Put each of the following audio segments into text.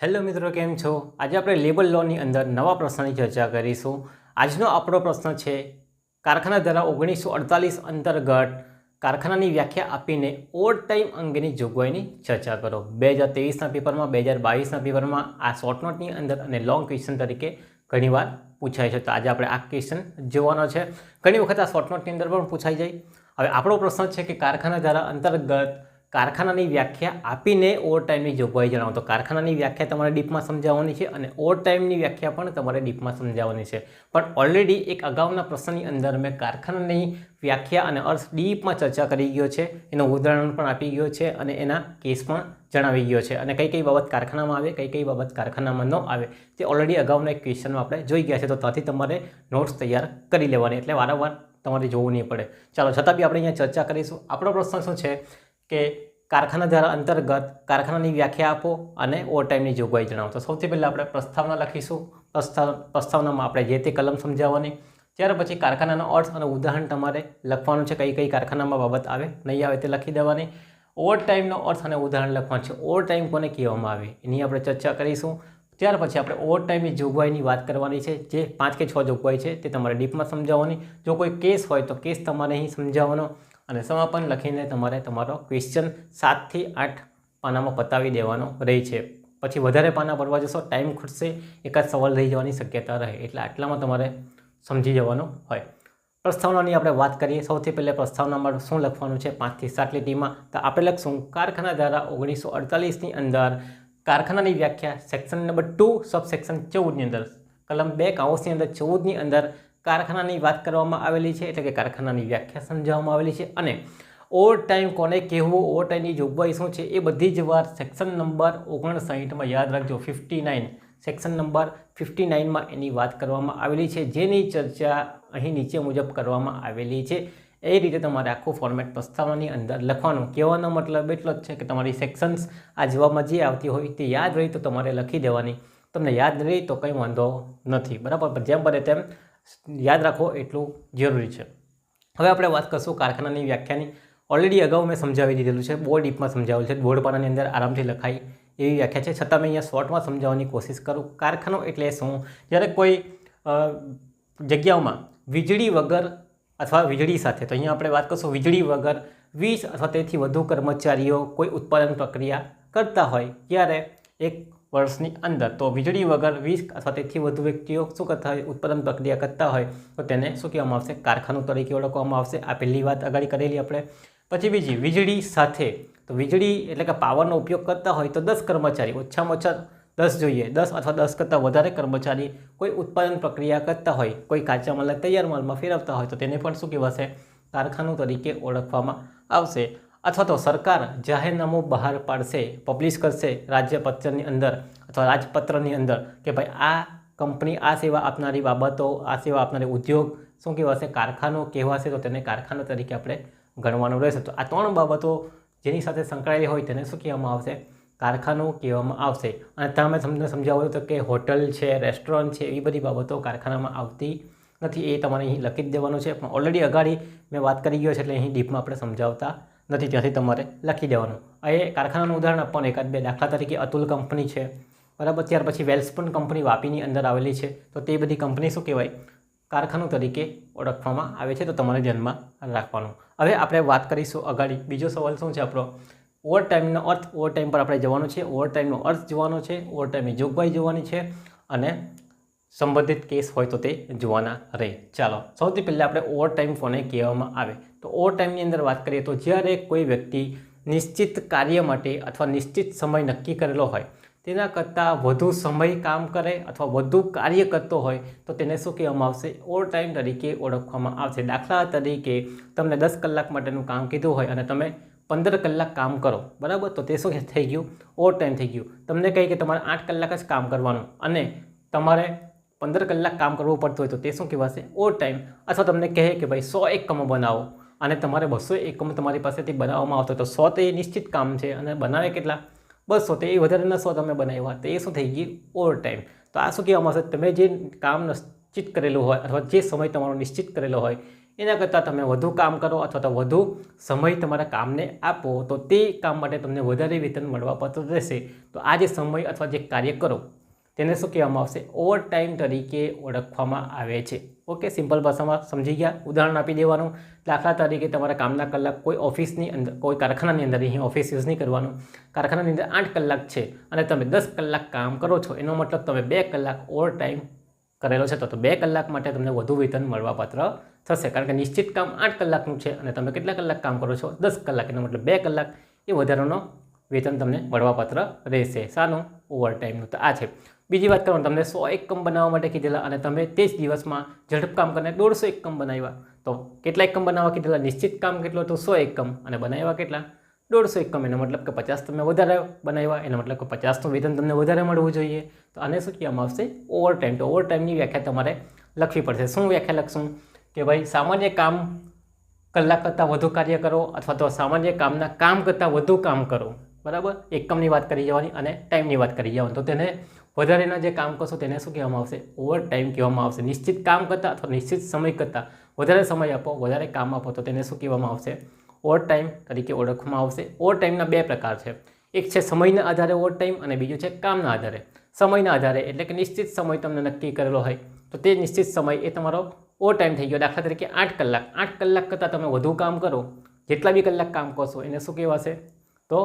Hello મિત્રો, કેમ છો? આજે આપણે લેબર લોની અંદર નવા પ્રશ્નની ચર્ચા કરીશું. આજનો આપણો પ્રશ્ન છે, કારખાના ધારા 1948 અંતર્ગત કારખાનાની વ્યાખ્યા આપીને ઓવર ટાઈમ અંગેની જોગવાઈની ચર્ચા કરો. 2023ના પેપરમાં, 2022ના પેપરમાં આ શોર્ટ નોટની અંદર અને લોંગ ક્વેશ્ચન તરીકે ઘણીવાર પૂછાય છે. તો આજે આપણે આ ક્વેશ્ચન જોવાનો છે. ઘણી વખત આ શોર્ટ નોટની અંદર પણ પૂછાઈ જાય. હવે આપણો પ્રશ્ન છે કે કારખાના ધારા અંતર્ગત કારખાનાની વ્યાખ્યા આપીને ઓવર ટાઈમની જોગવાઈ જણાવો. તો કારખાનાની વ્યાખ્યા તમારે ડીપમાં સમજાવવાની છે અને ઓવર ટાઈમની વ્યાખ્યા પણ તમારે ડીપમાં સમજાવવાની છે. પણ ઓલરેડી એક અગાઉના પ્રશ્નની અંદર મેં કારખાનાની વ્યાખ્યા અને અર્થ ડીપમાં ચર્ચા કરી ગયો છે, એનું ઉદાહરણ પણ આપી ગયો છે અને એના કેસ પણ જણાવી ગયો છે. અને કઈ કઈ બાબત કારખાનામાં આવે, કઈ કઈ બાબત કારખાનામાં ન આવે, તે ઓલરેડી અગાઉના એક ક્વેશ્ચનમાં આપણે જોઈ ગયા છે. તો ત્યાંથી તમારે નોટ્સ તૈયાર કરી લેવાની, એટલે વારંવાર તમારે જોવું નહીં પડે. ચાલો, છતાં બી આપણે અહીંયા ચર્ચા કરીશું. આપણો પ્રશ્ન શું છે કે કારખાના ધારા અંતર્ગત કારખાનાની વ્યાખ્યા આપો અને ઓવર ટાઈમની જોગવાઈ જણાવો. તો સૌથી પહેલાં આપણે પ્રસ્તાવના લખીશું. પ્રસ્તાવનામાં આપણે જે તે કલમ સમજાવવાની. ત્યાર પછી કારખાનાનો અર્થ અને ઉદાહરણ તમારે લખવાનું છે. કઈ કઈ કારખાનામાં બાબત આવે, નહીં આવે તે લખી દેવાની. ઓવર ટાઈમનો અર્થ અને ઉદાહરણ લખવાનું છે. ઓવર ટાઈમ કોને કહેવામાં આવે એની આપણે ચર્ચા કરીશું. ત્યાર પછી આપણે ઓવર ટાઈમની જોગવાઈની વાત કરવાની છે. જે 5 કે 6 જોગવાઈ છે તે તમારે ડીપમાં સમજાવવાની. જો કોઈ કેસ હોય તો કેસ તમારે અહીં સમજાવવાનો અને સમાપન લખીને તમારે તમારો ક્વેશ્ચન 7 થી 8 પાનામાં પતાવી દેવાનો રહે છે. પછી વધારે પાના ભરવા જશો, ટાઈમ ખૂટશે, એકાદ સવાલ રહી જવાની શક્યતા રહે, એટલે આટલામાં તમારે સમજી જવાનું હોય. પ્રસ્તાવનાની આપણે વાત કરીએ. સૌથી પહેલાં પ્રસ્તાવનામાં શું લખવાનું છે 5 થી 7 લીટીમાં. તો આપણે લખશું કારખાના ધારા 1948ની અંદર કારખાનાની વ્યાખ્યા સેક્શન નંબર 2 સબ સેક્શન 14ની અંદર કલમ 2 કાઉન્સની અંદર 14ની અંદર કારખાનાની વાત કરવામાં આવેલી છે, એટલે કે કારખાનાની વ્યાખ્યા સમજાવવામાં આવેલી છે. અને ઓવર ટાઈમ કોને કહેવું, ઓવર ટાઈમની જોગવાઈ શું છે, એ બધી જ વાત સેક્શન નંબર 59માં યાદ રાખજો. 59 સેક્શન નંબર 59માં એની વાત કરવામાં આવેલી છે, જેની ચર્ચા અહીં નીચે મુજબ કરવામાં આવેલી છે. એ રીતે તમારે આખું ફોર્મેટ પ્રસ્તાવનાની અંદર લખવાનું. કહેવાનો મતલબ એટલો જ છે કે તમારી સેક્શન્સ આ જવાબમાં જે આવતી હોય તે યાદ રહી તો તમારે લખી દેવાની. તમને યાદ રહી તો કંઈ વાંધો નથી, બરાબર. પણ જેમ બને તેમ યાદ રાખો એટલું જરૂરી છે. હવે આપણે વાત કરશું કારખાનાની વ્યાખ્યાની. ઓલરેડી અગાઉ મેં સમજાવી દીધેલું છે, બોર્ડ ડીપમાં સમજાવેલું છે, બોર્ડ પાનાની અંદર આરામથી લખાય એવી વ્યાખ્યા છે. છતાં મેં અહીંયા શોર્ટમાં સમજાવવાની કોશિશ કરું. કારખાનો એટલે શું? જ્યારે કોઈ જગ્યાઓમાં વીજળી વગર અથવા વીજળી સાથે, તો અહીંયા આપણે વાત કરશું વીજળી વગર 20 અથવા તેથી વધુ કર્મચારીઓ કોઈ ઉત્પાદન પ્રક્રિયા કરતા હોય ત્યારે એક વર્ષની અંદર, તો વીજળી વગર 20 અથવા તેથી વધુ વ્યક્તિઓ શું કરતા હોય, ઉત્પાદન પ્રક્રિયા કરતા હોય, તો તેને શું કહેવામાં આવશે? કારખાનું તરીકે ઓળખવામાં આવશે. આ પહેલી વાત આગળ કરેલી આપણે. પછી બીજી, વીજળી સાથે, તો વીજળી એટલે કે પાવરનો ઉપયોગ કરતા હોય તો 10 કર્મચારી, ઓછામાં ઓછા 10 જોઈએ, 10 અથવા 10 કરતાં વધારે કર્મચારી કોઈ ઉત્પાદન પ્રક્રિયા કરતા હોય, કોઈ કાચા માલને તૈયાર માલમાં ફેરવતા હોય, તો તેને પણ શું કહેવાશે? કારખાનું તરીકે ઓળખવામાં આવશે. અથવા તો સરકાર જાહેરનામું બહાર પાડશે, પબ્લિશ કરશે રાજ્યપત્રની અંદર અથવા રાજપત્રની અંદર કે ભાઈ આ કંપની આ સેવા આપનારી બાબતો, આ સેવા આપનારી ઉદ્યોગ શું કહેવાશે? કારખાનું કહેવાશે. તો તેને કારખાના તરીકે આપણે ગણવાનું રહેશે. તો આ 3 બાબતો જેની સાથે સંકળાયેલી હોય તેને શું કહેવામાં આવશે? કારખાનું કહેવામાં આવશે. અને તમે તમને સમજાવ્યું તો કે હોટલ છે, રેસ્ટોરન્ટ છે, એવી બધી બાબતો કારખાનામાં આવતી નથી. એ તમારે અહીં લખી જ દેવાનું છે. પણ ઓલરેડી અગાડી મેં વાત કરી ગયો છે, એટલે અહીં ડીપમાં આપણે સમજાવતા નથી, ત્યાંથી તમારે લખી દેવાનું. એ કારખાનાનું ઉદાહરણ આપવાનું, એકાદ બે દાખલા તરીકે અતુલ કંપની છે, બરાબર. ત્યાર પછી વેલ્સપન કંપની વાપીની અંદર આવેલી છે, તો તે બધી કંપની શું કહેવાય? કારખાનું તરીકે ઓળખવામાં આવે છે. તો તમારે ધ્યાનમાં રાખવાનું. હવે આપણે વાત કરીશું અગાડી. બીજો સવાલ શું છે આપણો? ઓવર ટાઈમનો અર્થ. ઓવર ટાઈમ પર આપણે જવાનું છે, ઓવર ટાઈમનો અર્થ જોવાનો છે, ઓવર ટાઈમની જોગવાઈ જોવાની છે અને સંબંધિત કેસ હોય તો તે જોવાના રહે. ચાલો, સૌથી પહેલાં આપણે ઓવર ટાઈમ કોને કહેવામાં આવે. તો ઓવર ટાઈમની અંદર વાત કરીએ તો જ્યારે કોઈ વ્યક્તિ નિશ્ચિત કાર્ય માટે અથવા નિશ્ચિત સમય નક્કી કરેલો હોય તેના કરતાં વધુ સમય કામ કરે અથવા વધુ કાર્ય કરતો હોય તો તેને શું કહેવામાં આવશે? ઓવર ટાઈમ તરીકે ઓળખવામાં આવશે. દાખલા તરીકે તમને 10 કલાક માટેનું કામ કીધું હોય અને તમે 15 કલાક કામ કરો, બરાબર. તો તે શું થઈ ગયું? ઓવર ટાઈમ થઈ ગયું. તમને કહે કે તમારે 8 કલાક જ કામ કરવાનું અને તમારે 15 કલાક કામ કરવું પડતું હોય તો તે શું કહેવાશે? Over time. અથવા તમને કહે કે ભાઈ 100 એકમો બનાવો અને તમારે 200 એકમો તમારી પાસેથી બનાવવામાં આવતો, તો 100 તો એ નિશ્ચિત કામ છે અને બનાવે કેટલા? 200. તો એ વધારેના 100 તમે બનાવ્યા, તો એ શું થઈ ગયું? Over time. તો આ શું કહેવામાં આવશે? તમે જે કામ નિશ્ચિત કરેલું હોય અથવા જે સમય તમારો નિશ્ચિત કરેલો હોય એના કરતાં તમે વધુ કામ કરો અથવા તો વધુ સમય તમારા કામને આપો તો તે કામ માટે તમને વધારે વેતન મળવાપાત્ર રહેશે. તો આ જે સમય અથવા જે કાર્ય કરો તેને શું કહેવામાં આવશે? ઓવર ટાઈમ તરીકે ઓળખવામાં આવે છે. ઓકે, સિમ્પલ ભાષામાં સમજી ગયા? ઉદાહરણ આપી દેવાનું. દાખલા તરીકે તમારા કામના કલાક કોઈ ઓફિસની અંદર, કોઈ કારખાનાની અંદર, અહીં ઓફિસ યુઝ નહીં કરવાનું, કારખાનાની અંદર 8 કલાક છે અને તમે 10 કલાક કામ કરો છો, એનો મતલબ તમે 2 કલાક ઓવર ટાઈમ કરેલો છે, તો 2 કલાક માટે તમને વધુ વેતન મળવાપાત્ર થશે. કારણ કે નિશ્ચિત કામ 8 કલાકનું છે અને તમે કેટલા કલાક કામ કરો છો? 10 કલાક. એનો મતલબ 2 કલાક એ વધારાનો વેતન તમને મળવાપાત્ર રહેશે. શાનું? ઓવર ટાઈમનું. તો આ છે. બીજી વાત કરવાનું, તમને 100 એકમ બનાવવા માટે કીધેલા અને તમે તે જ દિવસમાં ઝડપ કામ કરીને 150 એકમ બનાવ્યા. તો કેટલા એકમ બનાવવા કીધેલા? નિશ્ચિત કામ કેટલું હતું? 100 એકમ. અને બનાવ્યા કેટલા? 150 એકમ. એનો મતલબ કે 50 તમે વધારે બનાવ્યા, એનો મતલબ કે 50નું વેતન તમને વધારે મળવું જોઈએ. તો આને શું કહેવામાં આવશે? Over time. તો ઓવર ટાઈમની વ્યાખ્યા તમારે લખવી પડશે. શું વ્યાખ્યા લખશું? કે ભાઈ સામાન્ય કામ કલાક કરતાં વધુ કાર્ય કરો અથવા તો સામાન્ય કામના કામ કરતાં વધુ કામ કરો. બરાબર? એકમની વાત કરી જવાની અને ટાઈમની વાત કરી જવાની. તો તેને વધારેના જે કામ કરશો તેને શું કહેવામાં આવશે? ઓવર ટાઈમ કહેવામાં આવશે. નિશ્ચિત કામ કરતાં અથવા નિશ્ચિત સમય કરતાં વધારે સમય આપો, વધારે કામ આપો તો તેને શું કહેવામાં આવશે? ઓવર ટાઈમ તરીકે ઓળખવામાં આવશે. ઓવર ટાઈમના 2 પ્રકાર છે. એક છે સમયના આધારે ઓવર ટાઈમ અને બીજું છે કામના આધારે. સમયના આધારે એટલે કે નિશ્ચિત સમય તમને નક્કી કરેલો હોય તો તે નિશ્ચિત સમય એ તમારો ઓવર ટાઈમ થઈ ગયો. દાખલા તરીકે 8 કલાક. 8 કલાક કરતાં તમે વધુ કામ કરો, જેટલા બી કલાક કામ કરશો એને શું કહેવાશે? તો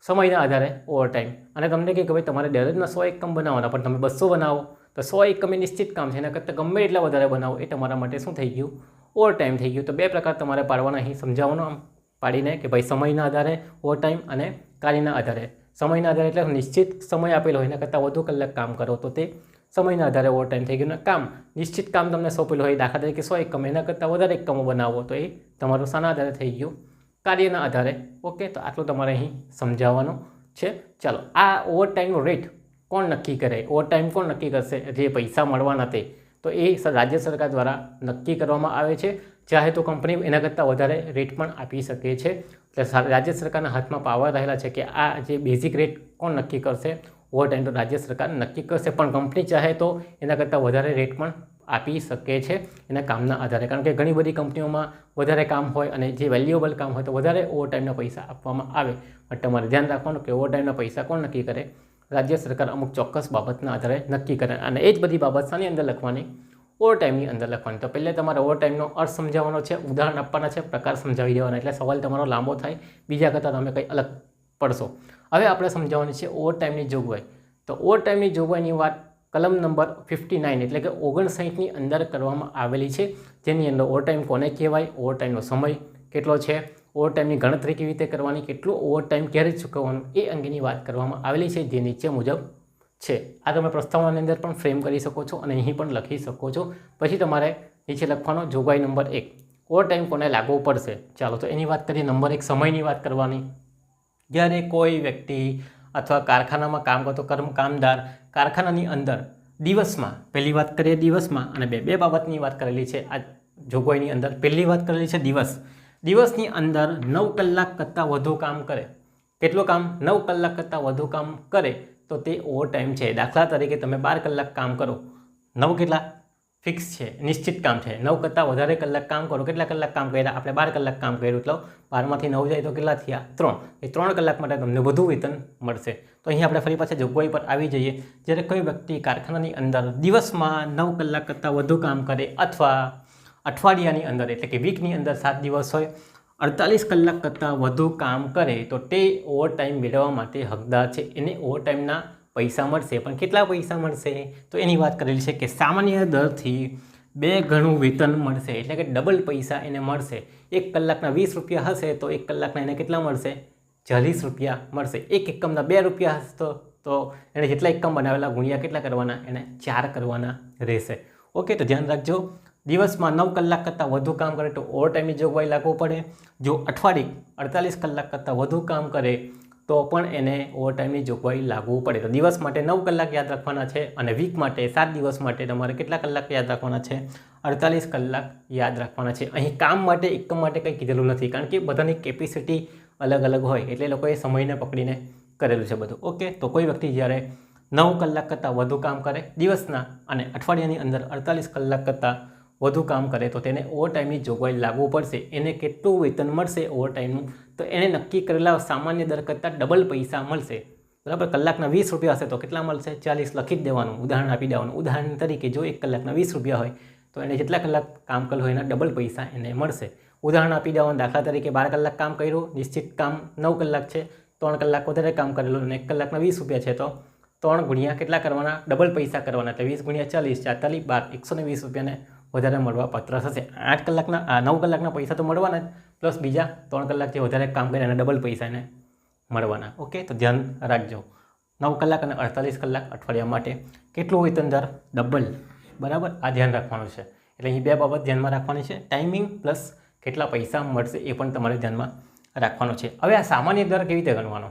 સમયના આધારે ઓવર ટાઈમ. અને તમને કહે કે ભાઈ તમારે દરરોજના 100 એકમ બનાવવાના, પણ તમે 200 બનાવો તો 100 એકમ એ નિશ્ચિત કામ છે, એના કરતાં ગમે એટલા વધારે બનાવો એ તમારા માટે શું થઈ ગયું? ઓવર ટાઈમ થઈ ગયું. તો 2 પ્રકાર તમારે પાડવાના અહીં સમજાવવાનો આમ પાડીને કે ભાઈ સમયના આધારે ઓવર ટાઈમ અને કાર્યના આધારે. સમયના આધારે એટલે નિશ્ચિત સમય આપેલો હોય એના કરતાં વધુ કલાક કામ કરો તો તે સમયના આધારે ઓવર ટાઈમ થઈ ગયું. અને કામ, નિશ્ચિત કામ તમને સોંપેલું હોય, દાખલા તરીકે 100 એકમ, એના કરતાં વધારે એકમો બનાવો તો એ તમારું શાના આધારે થઈ ગયું? કાર્યના આધારે. ઓકે, તો આટલું તમારે અહીં સમજાવવાનું છે. ચાલો, આ ઓવર ટાઈમનો રેટ કોણ નક્કી કરે? ઓવર ટાઈમ કોણ નક્કી કરશે? જે પૈસા મળવાના તે તો એ રાજ્ય સરકાર દ્વારા નક્કી કરવામાં આવે છે. ચાહે તો કંપની એના કરતાં વધારે રેટ પણ આપી શકે છે. એટલે રાજ્ય સરકારના હાથમાં પાવર રહેલા છે કે આ જે બેઝિક રેટ કોણ નક્કી કરશે? ઓવર ટાઈમ તો રાજ્ય સરકાર નક્કી કરશે, પણ કંપની ચાહે તો એના કરતાં વધારે રેટ પણ આપી શકે છે એના કામના આધારે. કારણ કે ઘણી બધી કંપનીઓમાં વધારે કામ હોય અને જે વેલ્યુએબલ કામ હોય તો વધારે ઓવર ટાઈમના પૈસા આપવામાં આવે. પણ તમારે ધ્યાન રાખવાનું કે ઓવર ટાઈમના પૈસા કોણ નક્કી કરે? રાજ્ય સરકાર અમુક ચોક્કસ બાબતના આધારે નક્કી કરે. અને એ જ બધી બાબત શાની અંદર લખવાની? ઓવર ટાઈમની અંદર લખવાની. તો પહેલાં તમારે ઓવર ટાઈમનો અર્થ સમજાવવાનો છે, ઉદાહરણ આપવાના છે, પ્રકાર સમજાવી દેવાના, એટલે સવાલ તમારો લાંબો થાય, બીજા કરતાં તમે કંઈ અલગ પડશો. હવે આપણે સમજાવવાની છે ઓવર ટાઈમની જોગવાઈ. તો ઓવર ટાઈમની જોગવાઈની વાત કલમ નંબર 59 એટલે કે 59ની અંદર કરવામાં આવેલી છે, જેની અંદર ઓવર ટાઈમ કોને કહેવાય, ઓવર ટાઈમનો સમય કેટલો છે, ઓવર ટાઈમની ગણતરી કેવી રીતે કરવાની, કેટલું ઓવર ટાઈમ ક્યારે ચૂકવવાનું એ અંગેની વાત કરવામાં આવેલી છે, જે નીચે મુજબ છે. આ તમે પ્રસ્તાવનાની અંદર પણ ફ્રેમ કરી શકો છો અને અહીં પણ લખી શકો છો. પછી તમારે નીચે લખવાનો જોગવાઈ નંબર 1, ઓવર ટાઈમ કોને લાગુ પડશે. ચાલો, તો એની વાત કરીએ. નંબર 1, સમયની વાત કરવાની. જ્યારે કોઈ વ્યક્તિ અથવા કારખાનામાં કામ કરતો કામદાર કારખાનાની અંદર દિવસમાં, પહેલી વાત કરીએ દિવસમાં, અને બે બાબતની વાત કરેલી છે આ જોગવાઈની અંદર. પહેલી વાત કરેલી છે દિવસની અંદર 9 કલાક કરતાં વધુ કામ કરે. કેટલું કામ? 9 કલાક કરતાં વધુ કામ કરે તો તે ઓવર ટાઈમ છે. દાખલા તરીકે તમે 12 કલાક કામ કરો, 9 કેટલા ફિક્સ છે, નિશ્ચિત કામ છે. 9 કરતાં વધારે કલાક કામ કરો. કેટલા કલાક કામ કર્યા? આપણે 12 કલાક કામ કર્યું, એટલે 12માંથી 9 જાય તો કેટલા થયા? 3. એ 3 કલાક માટે તમને વધુ વેતન મળશે. તો અહીં આપણે ફરી પાછા જોગવાઈ પર આવી જઈએ. જ્યારે કોઈ વ્યક્તિ કારખાનાની અંદર દિવસમાં 9 કલાક કરતાં વધુ કામ કરે અથવા અઠવાડિયાની અંદર એટલે કે વીકની અંદર 7 દિવસ હોય, 48 કલાક કરતાં વધુ કામ કરે તો તે ઓવર ટાઈમ મેળવવા માટે હકદાર છે. એને ઓવર ટાઈમના પૈસા મળશે. પણ કેટલા પૈસા મળશે? તો એની વાત કરેલી છે કે સામાન્ય દરથી 2 ગણું વેતન મળશે, એટલે કે ડબલ પૈસા એને મળશે. 1 કલાકના 20 રૂપિયા હશે તો 1 કલાકના એને કેટલા મળશે? 40 રૂપિયા મળશે. 1 એકમના 2 રૂપિયા હશે તો એને જેટલા એકમ બનાવેલા ગુણ્યા કેટલા કરવાના? એને 4 કરવાના રહેશે. ઓકે, તો ધ્યાન રાખજો. દિવસમાં 9 કલાક કરતાં વધુ કામ કરે તો ઓવર ટાઈમની જોગવાઈ લાગુ પડે. જો અઠવાડિયે 48 કલાક કરતાં વધુ કામ કરે તો પણ એને ઓવર ટાઈમની જોગવાઈ લાગુ પડે. તો દિવસ માટે 9 કલાક યાદ રાખવાના છે અને વીક માટે 7 દિવસ માટે તમારે કેટલા કલાક યાદ રાખવાના છે? 48 કલાક યાદ રાખવાના છે. અહીં કામ માટે એકમ માટે કંઈ કીધેલું નથી, કારણ કે બધાની કેપેસિટી અલગ અલગ હોય એટલે લોકોએ સમયને પકડીને કરેલું છે બધું. ઓકે, તો કોઈ વ્યક્તિ જ્યારે 9 કલાક કરતાં વધુ કામ કરે દિવસના અને અઠવાડિયાની અંદર 48 કલાક કરતાં વધુ કામ કરે તો તેને ઓવરટાઈમની જોગવાઈ લાગુ પડશે. એને કેટલું વેતન મળશે ઓવરટાઈમનું, તો એને નક્કી કરેલા સામાન્ય દર કરતાં ડબલ પૈસા મળશે. બરાબર, કલાકના 20 રૂપિયા હશે તો કેટલા મળશે? 40 લખી જ દેવાનું, ઉદાહરણ આપી દેવાનું. ઉદાહરણ તરીકે જો 1 કલાકના 20 રૂપિયા હોય તો એને જેટલા કલાક કામ કર્યું હોય એના ડબલ પૈસા એને મળશે. ઉદાહરણ આપી દેવાનું, દાખલા તરીકે 12 કલાક કામ કર્યું, નિશ્ચિત કામ 9 કલાક છે, 3 કલાક વધારે કામ કરેલું અને 1 કલાકના 20 રૂપિયા છે તો 3 ગુણ્યા કેટલા કરવાના? ડબલ પૈસા કરવાના. એટલે 20 ગુણ્યા 40, 4 12, 120 રૂપિયાને વધારે મળવા પાત્ર થશે. 8 કલાકના 9 કલાકના પૈસા તો મળવાના જ, પ્લસ બીજા 3 કલાક જે વધારે કામ કરે એના ડબલ પૈસા એને મળવાના. ઓકે, તો ધ્યાન રાખજો. 9 કલાક અને 48 કલાક અઠવાડિયા માટે કેટલું વેતન દર? ડબલ. બરાબર, આ ધ્યાન રાખવાનું છે. એટલે અહીં 2 બાબત ધ્યાનમાં રાખવાની છે, ટાઈમિંગ પ્લસ કેટલા પૈસા મળશે એ પણ તમારે ધ્યાનમાં રાખવાનું છે. હવે આ સામાન્ય દર કેવી રીતે ગણવાનો?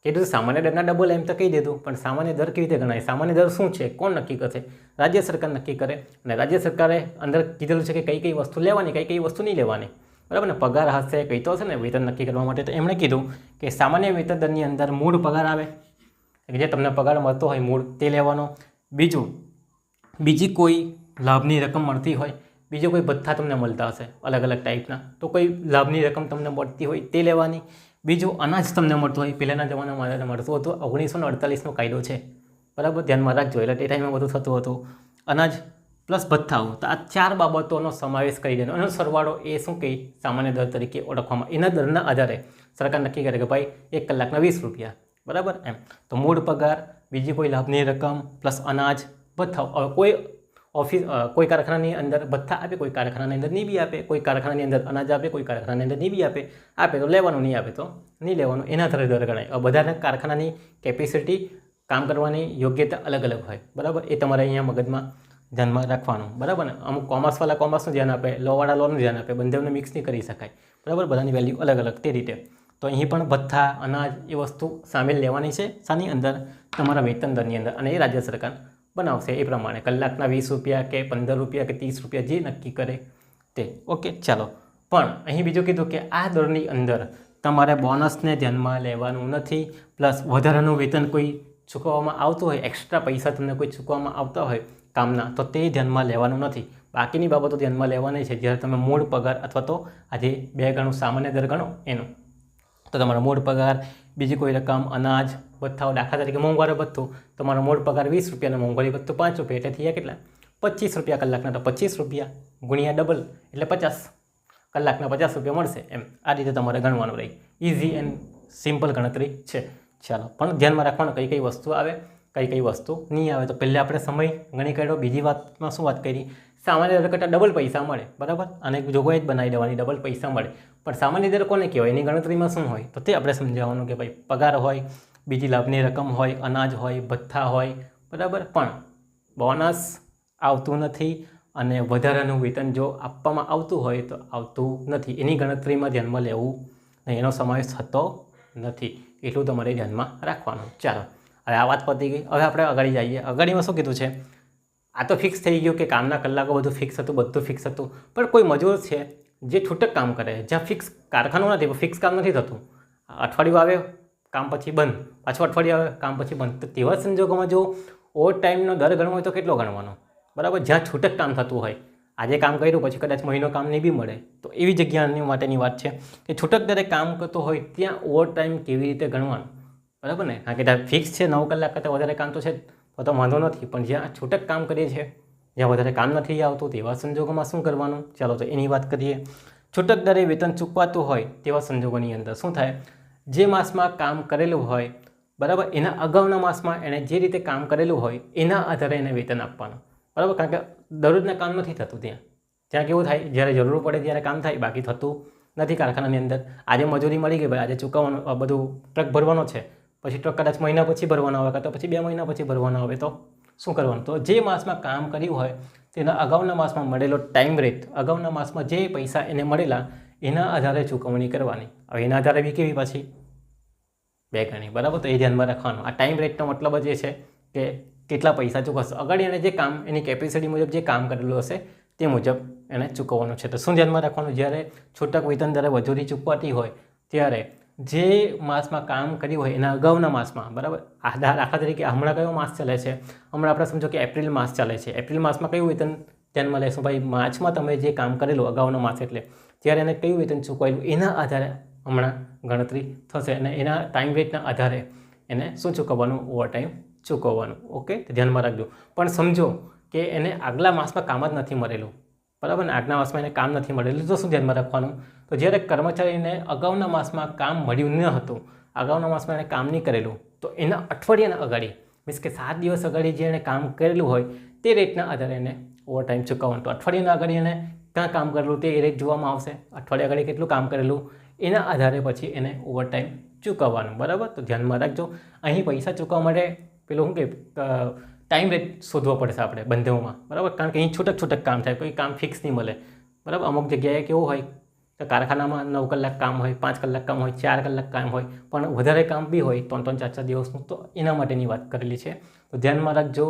કીધું સામાન્ય દરના ડબલ એમ તો કહી દીધું, પણ સામાન્ય દર કેવી રીતે ગણાય? સામાન્ય દર શું છે? કોણ નક્કી કરશે? રાજ્ય સરકાર નક્કી કરે. અને રાજ્ય સરકારે અંદર કીધેલું છે કે કઈ કઈ વસ્તુ લેવાની, કઈ કઈ વસ્તુ નહીં લેવાની. બરાબર ને, પગાર હશે કંઈ તો હશે ને વેતન નક્કી કરવા માટે. તો એમણે કીધું કે સામાન્ય વેતન દરની અંદર મૂળ પગાર આવે, જે તમને પગાર મળતો હોય મૂળ તે લેવાનો. બીજી કોઈ લાભની રકમ મળતી હોય, બીજો કોઈ ભથ્થા તમને મળતા હશે અલગ અલગ ટાઈપના, તો કોઈ લાભની રકમ તમને મળતી હોય તે લેવાની. બીજું અનાજ તમને મળતું હોય, પહેલાંના જમાનામાં મળતું હતું, 1948નો કાયદો છે. બરાબર, ધ્યાનમાં રાખજો. એટલે તે ટાઈમમાં બધું થતું હતું. અનાજ પ્લસ ભથ્થાઓ, તો આ 4 બાબતોનો સમાવેશ કરી દેવાનો. એનો સરવાળો એ શું કહે? સામાન્ય દર તરીકે ઓળખવામાં. એના દરના આધારે સરકાર નક્કી કરે કે ભાઈ 1 કલાકના 20 રૂપિયા. બરાબર, એમ. તો મૂળ પગાર, બીજી કોઈ લાભની રકમ પ્લસ અનાજ, ભથ્થાઓ. કોઈ કારખાનાની અંદર ભથ્થા આપે, કોઈ કારખાનાની અંદર નહીં બી આપે, કોઈ કારખાનાની અંદર અનાજ આપે, કોઈ કારખાનાની અંદર નહીં બી આપે તો લેવાનું, નહીં આપે તો નહીં લેવાનું. એના આધારે દર ગણાય. બધાના કારખાનાની કેપેસિટી, કામ કરવાની યોગ્યતા અલગ અલગ હોય. બરાબર, એ તમારે અહીંયા મગજમાં ધ્યાનમાં રાખવાનું. બરાબર ને, અમુક કોમર્સવાળા કોમર્સનું ધ્યાન આપે, લોવાળા લોનું ધ્યાન આપે, બંનેને મિક્સ નહીં કરી શકાય. બરાબર, બધાની વેલ્યુ અલગ અલગ તે રીતે. તો અહીં પણ ભથ્થા, અનાજ એ વસ્તુ સામેલ લેવાની છે. શાની અંદર? તમારા વેતન દરની અંદર. અને એ રાજ્ય સરકાર બનાવશે એ પ્રમાણે, કલાકના 20 રૂપિયા કે 15 રૂપિયા કે 30 રૂપિયા જે નક્કી કરે તે. ઓકે, ચાલો. પણ અહીં બીજું કીધું કે આ દરની અંદર તમારે બોનસને ધ્યાનમાં લેવાનું નથી, પ્લસ વધારાનું વેતન કોઈ ચૂકવવામાં આવતું હોય, એક્સ્ટ્રા પૈસા તમને કોઈ ચૂકવવામાં આવતા હોય કામના, તો તે ધ્યાનમાં લેવાનું નથી. બાકીની બાબતો ધ્યાનમાં લેવાની છે. જ્યારે તમે મૂળ પગાર અથવા તો આજે 2 ગણું સામાન્ય દર ગણો એનું, તો તમારો મૂળ પગાર, બીજી કોઈ રકમ, અનાજ, ભથ્થાઓ. દાખલા તરીકે મોંઘવારી ભથ્થું, તમારો મૂળ પગાર 20 રૂપિયા અને મોંઘવારી ભથ્થું 5 રૂપિયા, એટલે થયા કેટલા? 25 રૂપિયા કલાકના. તો 25 રૂપિયા ગુણ્યા ડબલ એટલે 50 કલાકના 50 રૂપિયા મળશે. એમ આ રીતે તમારે ગણવાનું રહી. ઇઝી એન્ડ સિમ્પલ ગણતરી છે. ચાલો, પણ ધ્યાનમાં રાખવાનું કઈ કઈ વસ્તુ આવે, કઈ કઈ વસ્તુ નહીં આવે. તો પહેલાં આપણે સમય ગણી કાઢ્યો. બીજી વાતમાં શું વાત કરી? સામાન્ય દર કરતાં ડબલ પૈસા મળે. બરાબર, અને જોગવાઈ જ બનાવી દેવાની, ડબલ પૈસા મળે. પણ સામાન્ય દર કોને કહેવાય? એની ગણતરીમાં શું હોય? તો તે આપણે સમજાવવાનું કે ભાઈ પગાર હોય, બીજી લાભની રકમ હોય, અનાજ હોય, ભથ્થા હોય. બરાબર, પણ બોનસ આવતું નથી અને વધારાનું વેતન જો આપવામાં આવતું હોય તો આવતું નથી. એની ગણતરીમાં ધ્યાનમાં લેવું નહીં, એનો સમાવેશ થતો નથી. એટલું તમારે ધ્યાનમાં રાખવાનું. ચાલો, હવે આ વાત પતી ગઈ. હવે આપણે આગળ જઈએ. આગળમાં શું કીધું છે? આ તો ફિક્સ થઈ ગયું કે કામના કલાકો બધું ફિક્સ હતું. પણ કોઈ મજૂર છે જે છૂટક કામ કરે, જ્યાં ફિક્સ કારખાનું નથી, ફિક્સ કામ નથી થતું. અઠવાડિયું આવે કામ પછી બંધ, પાછું અઠવાડિયું આવે કામ પછી બંધ. તો તેવા સંજોગોમાં જો ઓવર ટાઈમનો દર ગણવો હોય તો કેટલો ગણવાનો? બરાબર, જ્યાં છૂટક કામ થતું હોય. આજે કામ કર્યું પછી કદાચ મહિનો કામ નહીં બી મળે, તો એવી જગ્યાની માટેની વાત છે કે છૂટક દરે કામ કરતો હોય ત્યાં ઓવર ટાઈમ કેવી રીતે ગણવાનું? બરાબર ને, કારણ કે ત્યાં ફિક્સ છે 9 કલાક કરતાં વધારે કામ તો છે તો વાંધો નથી. પણ જ્યાં છૂટક કામ કરીએ છીએ, જ્યાં વધારે કામ નથી આવતું, તેવા સંજોગોમાં શું કરવાનું? ચાલો, તો એની વાત કરીએ. છૂટક દરે વેતન ચૂકવાતું હોય તેવા સંજોગોની અંદર શું થાય? જે માસમાં કામ કરેલું હોય, બરાબર, એના અગાઉના માસમાં એણે જે રીતે કામ કરેલું હોય એના આધારે એને વેતન આપવાનું. બરાબર, કારણ કે દરરોજના કામ નથી થતું. ત્યાં કેવું થાય? જ્યારે જરૂર પડે ત્યારે કામ થાય, બાકી થતું નથી કારખાનાની અંદર. આજે મજૂરી મળી ગઈ, ભાઈ આજે ચૂકવવાનું, બધું ટ્રક ભરવાનો છે, પછી ટ્રક કદાચ મહિના પછી ભરવાનો આવે, કાં તો પછી 2 મહિના પછી ભરવાનો આવે, તો શું કરવાનું? તો જે માસમાં કામ કર્યું હોય તેના અગાઉના માસમાં મળેલો ટાઈમ રેટ, અગાઉના માસમાં જે પૈસા એને મળેલા એના આધારે ચૂકવણી કરવાની. હવે એના આધારે બી કેવી પાછી? 2 ગણી. બરાબર, તો એ ધ્યાનમાં રાખવાનું. આ ટાઈમ રેટનો મતલબ જ એ છે કે કેટલા પૈસા ચૂકવશે. આગળ એને જે કામ, એની કેપેસિટી મુજબ જે કામ કરેલું હશે તે મુજબ એને ચૂકવવાનું છે. તો શું ધ્યાનમાં રાખવાનું? જ્યારે છૂટક વેતન દરે મજૂરી ચૂકવાતી હોય ત્યારે જે માસમાં કામ કર્યું હોય એના અગાઉના માસમાં, બરાબર, દાખલા તરીકે હમણાં કયો માસ ચાલે છે? હમણાં આપણે સમજો કે એપ્રિલ માસ ચાલે છે. એપ્રિલ માસમાં કયું વેતન ધ્યાનમાં લેશું ભાઈ માર્ચમાં તમે જે કામ કરેલું અગાઉનો માસ એટલે ત્યારે એને કયું વેતન ચૂકવાયેલું એના આધારે હમણાં ગણતરી થશે અને એના ટાઈમ રેટના આધારે એને શું ચૂકવવાનું ઓવરટાઈમ ચૂકવવાનું. ઓકે, તો ધ્યાનમાં રાખજો. પણ સમજો કે એને આગલા માસમાં કામ જ નથી મળેલું, બરાબર ને, આગલા માસમાં એને કામ નથી મળેલું તો શું ધ્યાનમાં રાખવાનું? તો જ્યારે કર્મચારીને અગાઉના માસમાં કામ મળ્યું ન હતું, અગાઉના માસમાં એને કામ નહીં કરેલું, તો એના અઠવાડિયાના અગાડી મીન્સ કે 7 દિવસ અગાડી જે એને કામ કરેલું હોય તે રેટના આધારે એને ઓવરટાઈમ ચૂકવવાનું. તો અઠવાડિયાના અગાડી એને ક્યાં કામ કરેલું તે રેટ જોવામાં આવશે, અઠવાડિયા અગાડી કેટલું કામ કરેલું એના આધારે પછી એને ઓવરટાઈમ ચૂકવવાનું. બરાબર, તો ધ્યાનમાં રાખજો. અહીં પૈસા ચૂકવવા માટે પેલું શું કે ટાઈમ રેટ શોધવો પડશે આપણે બંધોમાં, બરાબર, કારણ કે અહીં છૂટક છૂટક કામ થાય, કોઈ કામ ફિક્સ નહીં મળે. બરાબર, અમુક જગ્યાએ કેવું હોય તો કારખાનામાં 9 કલાક કામ હોય, 5 કલાક કામ હોય, 4 કલાક કામ હોય, પણ વધારે કામ બી હોય 3-3, 4-4 દિવસનું, તો એના માટેની વાત કરેલી છે. તો ધ્યાનમાં રાખજો,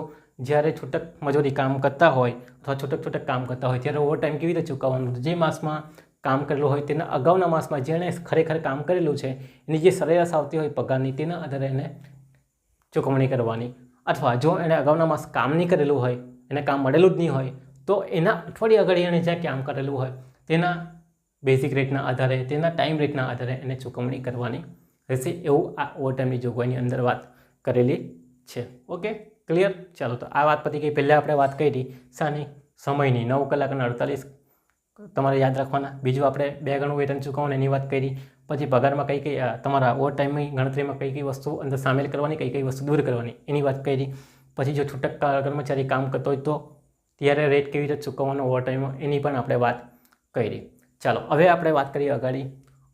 જ્યારે છૂટક મજૂરી કામ કરતા હોય અથવા છૂટક કામ કરતા હોય ત્યારે ઓવરટાઈમ કેવી રીતે ચૂકવવાનું? જે માસમાં કામ કરેલું હોય તેના અગાઉના માસમાં જેણે ખરેખર કામ કરેલું છે એની જે સરેરાશ આવતી હોય પગારની તેના આધારે એને ચૂકવણી કરવાની. અથવા જો એણે અગાઉના માસ કામ નહીં કરેલું હોય, એને કામ મળેલું જ નહીં હોય, તો એના અઠવાડિયા અગાડી એણે જ્યાં કામ કરેલું હોય તેના બેઝિક રેટના આધારે, તેના ટાઈમ રેટના આધારે એને ચૂકવણી કરવાની રહેશે. એવું આ ઓવરટાઈમની જોગવાઈની અંદર વાત કરેલી છે. Okay, clear? ચાલો, તો આ વાત પતી ગઈ. પહેલાં આપણે વાત કરી શાની? સમયની. 9 કલાક અને 48 તમારે યાદ રાખવાના. બીજું આપણે 2 ગણું વેતન ચૂકવવાનું એની વાત કરી. પછી પગારમાં કઈ તમારા ઓવરટાઈમની ગણતરીમાં કઈ વસ્તુ અંદર સામેલ કરવાની, કઈ વસ્તુ દૂર કરવાની એની વાત કરી. પછી જો છૂટક કર્મચારી કામ કરતો હોય તો ત્યારે રેટ કેવી રીતે ચૂકવવાનો ઓવરટાઈમમાં એની પણ આપણે વાત કરી. ચાલો, હવે આપણે વાત કરીએ અગાડી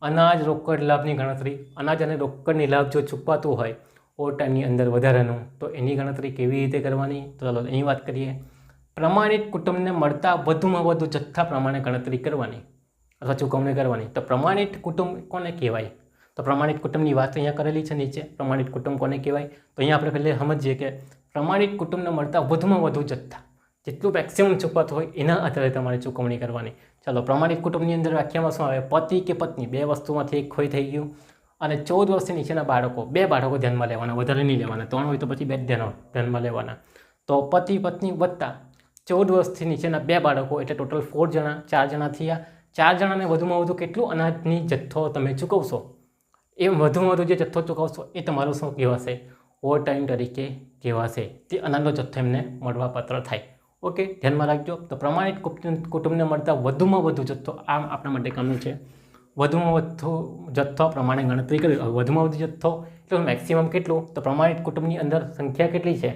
અનાજ રોકડ લાભની ગણતરી. અનાજ અને રોકડની લાભ જો ચૂકવાતું હોય ઓવરટાઈમની અંદર વધારાનું, તો એની ગણતરી કેવી રીતે કરવાની? તો ચાલો એની વાત કરીએ. પ્રમાણિત કુટુંબને મળતા વધુમાં વધુ જથ્થા પ્રમાણે ગણતરી કરવાની અથવા ચૂકવણી કરવાની. તો પ્રમાણિત કુટુંબ કોને કહેવાય? તો પ્રમાણિત કુટુંબની વાત અહીંયા કરેલી છે નીચે. પ્રમાણિત કુટુંબ કોને કહેવાય? તો અહીંયા આપણે પહેલાં સમજીએ કે પ્રમાણિત કુટુંબને મળતા વધુમાં વધુ જથ્થા, જેટલું મેક્સિમમ ચૂકવાતું હોય એના આધારે તમારે ચૂકવણી કરવાની. ચાલો, પ્રમાણિત કુટુંબની અંદર વ્યાખ્યામાં શું આવે? પતિ કે પત્ની, 2 વસ્તુમાંથી એક હોય થઈ ગયું, અને 14 વર્ષથી નીચેના બાળકો, 2 બાળકો ધ્યાનમાં લેવાના, વધારે નહીં લેવાના. 3 હોય તો પછી 2 ધ્યાનમાં લેવાના. તો પતિ પત્ની વત્તા 14 વર્ષથી નીચેના 2 બાળકો એટલે ટોટલ 4 જણા, 4 જણા થયા. 4 જણાને વધુમાં વધુ કેટલું અનાજની જથ્થો તમે ચૂકવશો, એ વધુમાં વધુ જે જથ્થો ચૂકવશો એ તમારું શું કહેવાશે? ઓવરટાઈમ તરીકે કહેવાશે. તે અનાજનો જથ્થો એમને મળવાપાત્ર થાય. ઓકે, ધ્યાનમાં રાખજો. તો પ્રમાણિત કુટુંબને મળતા વધુમાં વધુ જથ્થો આ આપણા માટે કામનું છે. વધુમાં વધુ જથ્થો પ્રમાણે ગણતરી કરી. વધુમાં વધુ જથ્થો એટલે મેક્સિમમ કેટલું? તો પ્રમાણિત કુટુંબની અંદર સંખ્યા કેટલી છે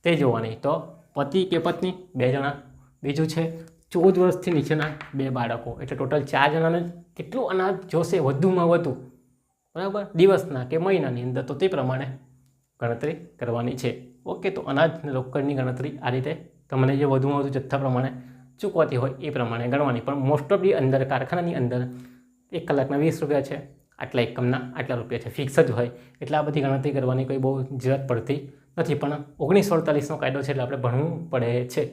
તે જોવાની. તો પતિ કે પત્ની 2 જણા, બીજું છે 14 વર્ષથી નીચેના 2 બાળકો એટલે ટોટલ 4 જણાને કેટલું અનાજ જોશે વધુમાં વધુ, બરાબર, દિવસના કે મહિનાની અંદર, તો તે પ્રમાણે ગણતરી કરવાની છે. ઓકે, તો અનાજ અને રોકડની ગણતરી આ રીતે તમને જે વધુમાં વધુ જથ્થા પ્રમાણે ચૂકવાતી હોય એ પ્રમાણે ગણવાની. પણ મોસ્ટ ઓફની અંદર કારખાનાની અંદર 1 કલાકના 20 રૂપિયા છે, આટલા એકમના આટલા રૂપિયા છે, ફિક્સ જ હોય. એટલે આ બધી ગણતરી કરવાની કોઈ બહુ જરૂરત પડતી નથી. પણ 1948નો કાયદો છે એટલે આપણે ભણવું પડે છે,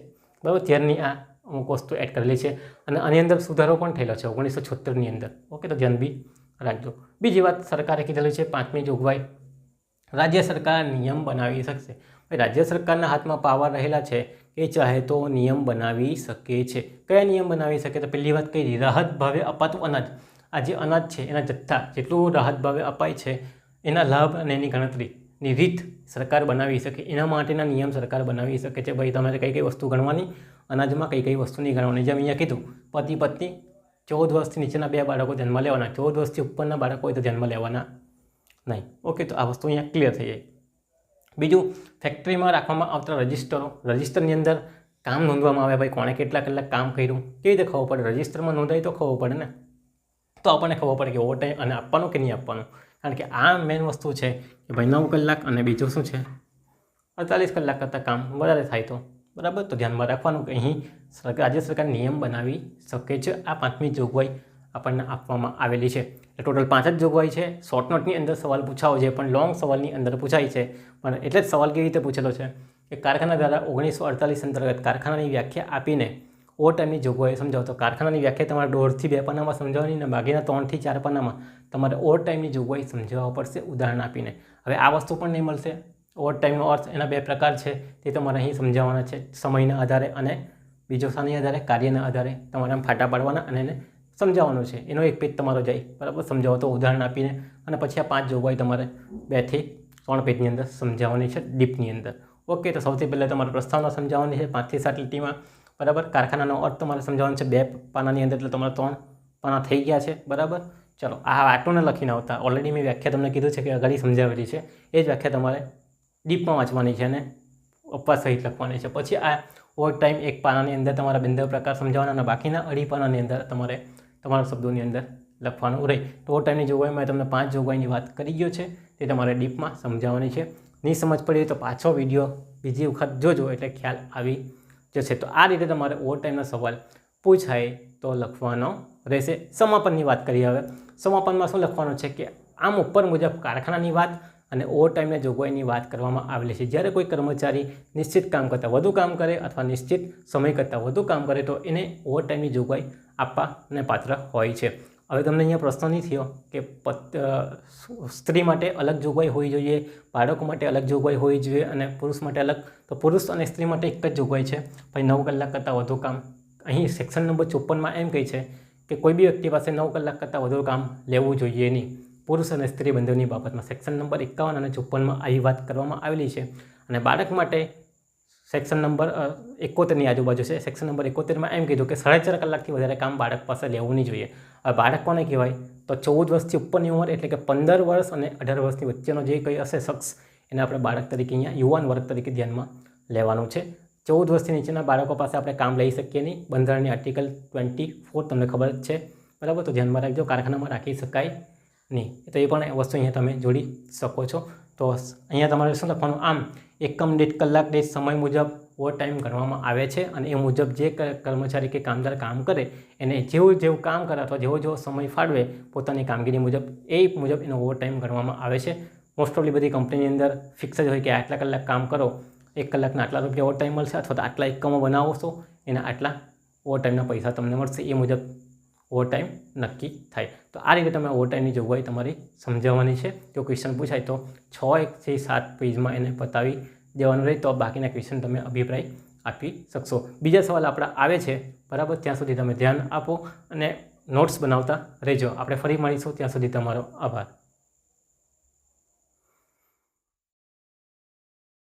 બરાબર. ત્યારની આ અમુક વસ્તુ એડ કરેલી છે અને આની અંદર સુધારો પણ થયેલો છે 1976ની અંદર. ઓકે, તો ધ્યાન બી રાખજો. બીજી વાત સરકારે કીધેલી છે 5મી જોગવાઈ, રાજ્ય સરકાર નિયમ બનાવી શકશે. ભાઈ, રાજ્ય સરકારના હાથમાં પાવર રહેલા છે, એ ચાહે તો નિયમ બનાવી શકે છે. કયા નિયમ બનાવી શકે? તો પહેલી વાત કઈ? રાહત ભાવે અપાતું અનાજ. આ જે અનાજ છે એના જથ્થા જેટલું રાહત ભાવે અપાય છે એના લાભ અને એની ગણતરીની રીત સરકાર બનાવી શકે. એના માટેના નિયમ સરકાર બનાવી શકે છે. ભાઈ, તમારે કઈ વસ્તુ ગણવાની, અનાજમાં કઈ વસ્તુ નહીં ગણવાની. જેમ અહીંયા કીધું, પતિ પત્ની 14 વર્ષથી નીચેના 2 બાળકો ધ્યાનમાં લેવાના, 14 વર્ષથી ઉપરના બાળકો હોય તો ધ્યાનમાં લેવાના નહીં. ઓકે, તો આ વસ્તુ અહીંયા ક્લિયર થઈ જાય. બીજું, ફેક્ટરીમાં રાખવામાં આવતા રજિસ્ટરો. રજિસ્ટરની અંદર કામ નોંધવામાં આવે. ભાઈ, કોણે કેટલા કલાક કામ કર્યું કેવી રીતે ખબર પડે? રજિસ્ટરમાં નોંધાય તો ખબર પડે ને. તો આપણને ખબર પડે કે ઓવરટાઈમ અને આપવાનું કે નહીં આપવાનું. કારણ કે આ મેઇન વસ્તુ છે કે ભાઈ 9 કલાક અને બીજું શું છે 48 કલાક કરતાં કામ વધારે થાય તો, બરાબર. તો ધ્યાનમાં રાખવાનું કે અહીં રાજ્ય સરકાર નિયમ બનાવી શકે છે. આ 5મી જોગવાઈ આપણને આપવામાં આવેલી છે. ટોટલ 5 જ જોગવાઈ છે. શોર્ટ નોટની અંદર સવાલ પૂછાવો છે, પણ લોંગ સવાલની અંદર પૂછાય છે. પણ એટલે જ સવાલ કેવી રીતે પૂછેલો છે કે કારખાના દ્વારા 1948 અંતર્ગત કારખાનાની વ્યાખ્યા આપીને ઓવરટાઈમની જોગવાઈ સમજાવો. તો કારખાનાની વ્યાખ્યા તમારે 1.5 થી 2 પાનામાં સમજાવવાની અને બાકીના 3 થી 4 પાનામાં તમારે ઓવરટાઈમની જોગવાઈ સમજાવવા પડશે ઉદાહરણ આપીને. હવે આ વસ્તુ પણ નહીં મળશે. ઓવરટાઈમનો અર્થ એના 2 પ્રકાર છે તે તમારે અહીં સમજાવવાના છે, સમયના આધારે અને બીજો શાની આધારે? કાર્યના આધારે તમારે આમ ફાટા પાડવાના અને એને સમજાવવાનું છે. એનો એક પેજ તમારો જાય, બરાબર, સમજાવો તો ઉદાહરણ આપીને, અને પછી આ 5 જોગવાઈ તમારે 2 થી 3 પેજની અંદર સમજાવવાની છે ડીપની અંદર. ઓકે, તો સૌથી પહેલાં તમારે પ્રસ્તાવના સમજાવવાની છે 5 થી 7 લીટીમાં, બરાબર. કારખાનાનો અર્થ તમારે સમજાવવાનો છે 2 પાનાની અંદર, એટલે તમારે 3 પાના થઈ ગયા છે, બરાબર. ચલો, આ આટોને લખીને આવતા. ઓલરેડી મેં વ્યાખ્યા તમને કીધું છે કે આગળ સમજાવેલી છે, એ જ વ્યાખ્યા તમારે ડીપમાં વાંચવાની છે અને અપવાદ સહિત લખવાની છે. પછી આ ઓવર ટાઈમ 1 પાનાની અંદર તમારા બંદર પ્રકાર સમજાવવાના અને બાકીના 2.5 પાનાની અંદર તમારે તમારા શબ્દોની અંદર લખવાનું રહે. તો ઓવર ટાઈમની જોગવાઈમાં તમને 5 જોગવાઈની વાત કરી ગયો છે, તે તમારે ડીપમાં સમજાવવાની છે. નહીં સમજ પડી તો પાછો વિડીયો બીજી વખત જોજો એટલે ખ્યાલ આવી જશે. તો આ રીતે તમારે ઓવર ટાઈમનો સવાલ પૂછાય તો લખવાનો રહેશે. સમાપનની વાત કરીએ હવે. સમાપનમાં શું લખવાનું છે કે આમ ઉપર મુજબ કારખાનાની વાત અને ઓવર ટાઈમની જોગવાઈની વાત કરવામાં આવેલી છે. જ્યારે કોઈ કર્મચારી નિશ્ચિત કામ કરતાં વધુ કામ કરે અથવા નિશ્ચિત સમય કરતાં વધુ કામ કરે તો એને ઓવર ટાઈમની જોગવાઈ આપવાને પાત્ર હોય છે. હવે તમને અહીંયા પ્રશ્ન નહીં થયો કે સ્ત્રી માટે અલગ જોગવાઈ હોવી જોઈએ, બાળકો માટે અલગ જોગવાઈ હોવી જોઈએ અને પુરુષ માટે અલગ. તો પુરુષ અને સ્ત્રી માટે એક જ જોગવાઈ છે, ભાઈ 9 કલાક કરતાં વધુ કામ. અહીં સેક્શન નંબર 54માં એમ કહે છે કે કોઈ બી વ્યક્તિ પાસે 9 કલાક કરતાં વધુ કામ લેવું જોઈએ નહીં. પુરુષ અને સ્ત્રી બંનેની બાબતમાં સેક્શન નંબર 51 અને 54માં આવી વાત કરવામાં આવેલી છે. અને બાળક માટે સેક્શન નંબર 71ની આજુબાજુ છે. સેક્શન નંબર 71માં એમ કીધું કે 4.5 કલાકથી વધારે કામ બાળક પાસે લેવું નહીં જોઈએ. હવે બાળક કોને કહેવાય? તો 14 વર્ષથી ઉપરની ઉંમર, એટલે કે 15 વર્ષ અને 18 વર્ષની વચ્ચેનો જે કંઈ હશે શખ્સ, એને આપણે બાળક તરીકે અહીંયા યુવાન વર્ગ તરીકે ધ્યાનમાં લેવાનું છે. 14 વર્ષથી નીચેના બાળકો પાસે આપણે કામ લઈ શકીએ નહીં. બંધારણની આર્ટિકલ 24 તમને ખબર જ છે, બરાબર. તો ધ્યાનમાં રાખજો, કારખાનામાં રાખી શકાય નહીં. તો એ પણ વસ્તુ અહીંયા તમે જોડી શકો છો. તો અહીંયા તમારે શું લખવાનું? આમ એકમ દીઠ કલાક દીઠ સમય મુજબ ઓવર ટાઈમ ગણવામાં આવે છે અને એ મુજબ જે કર્મચારી કે કામદાર કામ કરે એને જેવું કામ કરે અથવા જેવો સમય ફાળવે પોતાની કામગીરી મુજબ, એ મુજબ એનો ઓવર ટાઈમ ગણવામાં આવે છે. મોસ્ટ ઓફલી બધી કંપનીની અંદર ફિક્સ જ હોય કે આટલા કલાક કામ કરો, 1 કલાકના આટલા રૂપિયા ઓવર ટાઈમ મળશે, અથવા તો આટલા એકમો બનાવશો એના આટલા ઓવર ટાઈમના પૈસા તમને મળશે. એ મુજબ ઓવર ટાઈમ નક્કી થાય. તો આ રીતે તમે ઓવર ટાઈમની જોગવાઈ તમારી સમજાવવાની છે. જો ક્વેશ્ચન પૂછાય તો 6 થી 7 પેજમાં એને પતાવી દેવાનું રહે, તો બાકીના ક્વેશ્ચન તમે અભિપ્રાય આપી શકશો. બીજા સવાલ આપણા આવે છે, બરાબર. ત્યાં સુધી તમે ધ્યાન આપો અને નોટ્સ બનાવતા રહેજો. આપણે ફરી મળીશું, ત્યાં સુધી તમારો આભાર.